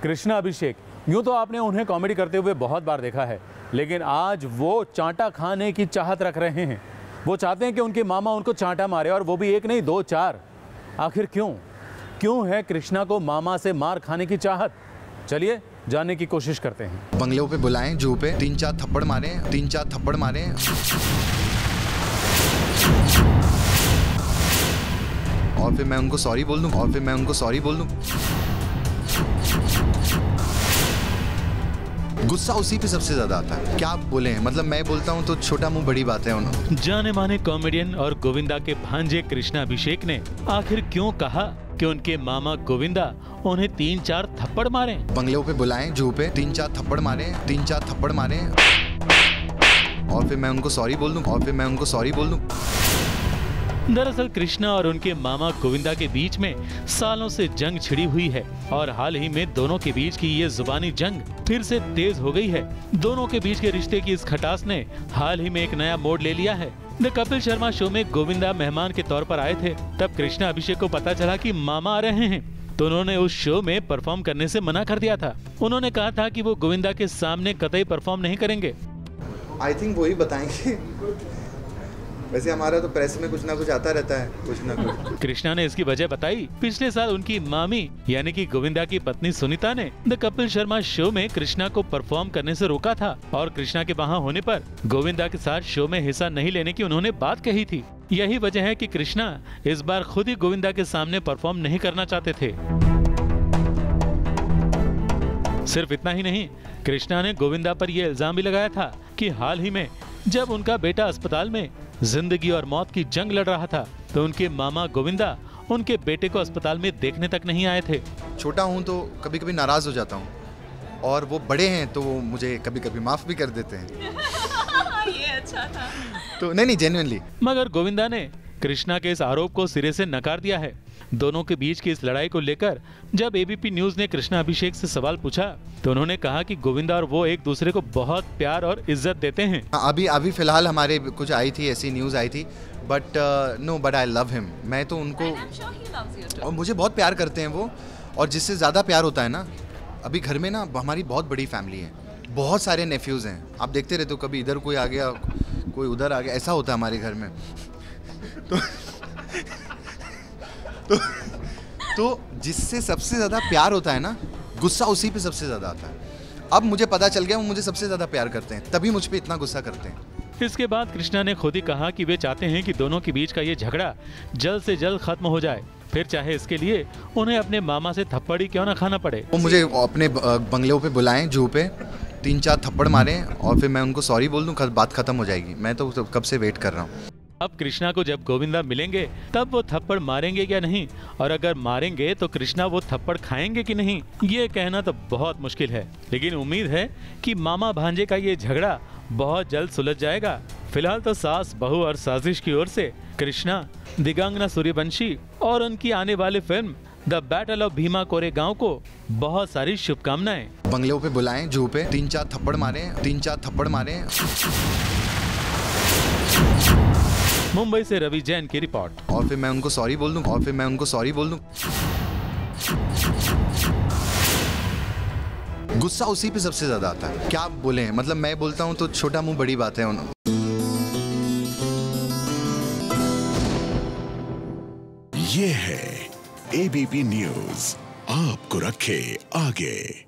कृष्णा अभिषेक, यूँ तो आपने उन्हें कॉमेडी करते हुए बहुत बार देखा है, लेकिन आज वो चांटा खाने की चाहत रख रहे हैं। वो चाहते हैं कि उनके मामा उनको चांटा मारे, और वो भी एक नहीं दो चार। आखिर क्यों है कृष्णा को मामा से मार खाने की चाहत? चलिए जानने की कोशिश करते हैं। बंगलों पे बुलाएं, जू पे 3-4 थप्पड़ मारें, और फिर मैं उनको सॉरी बोल दूं, गुस्सा उसी पे सबसे ज्यादा आता है। क्या आप बोले हैं, मतलब मैं बोलता हूँ तो छोटा मुंह बड़ी बात है उन्होंने। जाने माने कॉमेडियन और गोविंदा के भांजे कृष्णा अभिषेक ने आखिर क्यों कहा कि उनके मामा गोविंदा उन्हें 3-4 थप्पड़ मारे? बंगलों पे बुलाएं, जू पे 3-4 थप्पड़ मारें, और फिर मैं उनको सॉरी बोल दूं। दरअसल कृष्णा और उनके मामा गोविंदा के बीच में सालों से जंग छिड़ी हुई है, और हाल ही में दोनों के बीच की ये जुबानी जंग फिर से तेज हो गई है। दोनों के बीच के रिश्ते की इस खटास ने हाल ही में एक नया मोड़ ले लिया है। द कपिल शर्मा शो में गोविंदा मेहमान के तौर पर आए थे। तब कृष्णा अभिषेक को पता चला कि मामा आ रहे हैं, तो उन्होंने उस शो में परफॉर्म करने से मना कर दिया था। उन्होंने कहा था कि वो गोविंदा के सामने कतई परफॉर्म नहीं करेंगे। आई थिंक वही बताएंगे। वैसे हमारा तो प्रेस में कुछ ना कुछ आता रहता है, कुछ ना कुछ। कृष्णा ने इसकी वजह बताई। पिछले साल उनकी मामी यानी कि गोविंदा की पत्नी सुनीता ने द कपिल शर्मा शो में कृष्णा को परफॉर्म करने से रोका था, और कृष्णा के वहां होने पर गोविंदा के साथ शो में हिस्सा नहीं लेने की उन्होंने बात कही थी। यही वजह है कि कृष्णा इस बार खुद ही गोविंदा के सामने परफॉर्म नहीं करना चाहते थे। सिर्फ इतना ही नहीं, कृष्णा ने गोविंदा पर यह इल्जाम भी लगाया था कि हाल ही में जब उनका बेटा अस्पताल में जिंदगी और मौत की जंग लड़ रहा था, तो उनके मामा गोविंदा उनके बेटे को अस्पताल में देखने तक नहीं आए थे। छोटा हूँ तो कभी कभी नाराज हो जाता हूँ, और वो बड़े हैं तो वो मुझे कभी कभी माफ भी कर देते हैं। ये अच्छा था। तो नहीं जेन्युइनली। मगर गोविंदा ने कृष्णा के इस आरोप को सिरे से नकार दिया है। दोनों के बीच की इस लड़ाई को लेकर जब एबीपी न्यूज ने कृष्णा अभिषेक से सवाल पूछा, तो उन्होंने कहा कि गोविंदा और वो एक दूसरे को बहुत प्यार और इज्जत देते हैं। अभी फिलहाल हमारे कुछ आई थी, ऐसी न्यूज आई थी, बट आई लव हिम। मैं तो उनको, और मुझे बहुत प्यार करते हैं वो। और जिससे ज्यादा प्यार होता है ना, अभी घर में ना हमारी बहुत बड़ी फैमिली है, बहुत सारे नेफ्यूज हैं। आप देखते रहते हो, कभी इधर कोई आ गया, कोई उधर आ गया, ऐसा होता है हमारे घर में। तो जिससे सबसे ज्यादा प्यार होता है ना, गुस्सा उसी पे सबसे ज्यादा आता है। अब मुझे पता चल गया वो मुझे सबसे ज्यादा प्यार करते हैं, तभी मुझ पे इतना गुस्सा करते हैं। इसके बाद कृष्णा ने खुद ही कहा कि वे चाहते हैं कि दोनों के बीच का ये झगड़ा जल्द से जल्द खत्म हो जाए, फिर चाहे इसके लिए उन्हें अपने मामा से थप्पड़ ही क्यों ना खाना पड़े। वो मुझे अपने बंगलों पे बुलाएं, जू पे 3-4 थप्पड़ मारें, और फिर मैं उनको सॉरी बोल दूं, बात खत्म हो जाएगी। मैं तो कब से वेट कर रहा हूँ। अब कृष्णा को जब गोविंदा मिलेंगे तब वो थप्पड़ मारेंगे या नहीं, और अगर मारेंगे तो कृष्णा वो थप्पड़ खाएंगे कि नहीं, ये कहना तो बहुत मुश्किल है। लेकिन उम्मीद है कि मामा भांजे का ये झगड़ा बहुत जल्द सुलझ जाएगा। फिलहाल तो सास बहू और साजिश की ओर से कृष्णा, दिगांगना सूर्यवंशी और उनकी आने वाली film the battle of Bhima Koregaon को बहुत सारी शुभकामनाएं। बंगलों पे बुलाएं, जू पे 3-4 थप्पड़ मारें। मुंबई से रवि जैन की रिपोर्ट। और फिर मैं उनको सॉरी बोल दूं। गुस्सा उसी पे सबसे ज्यादा आता है। क्या आप बोले हैं, मतलब मैं बोलता हूँ तो छोटा मुंह बड़ी बात है उन्होंने। ये है एबीपी न्यूज, आपको रखे आगे।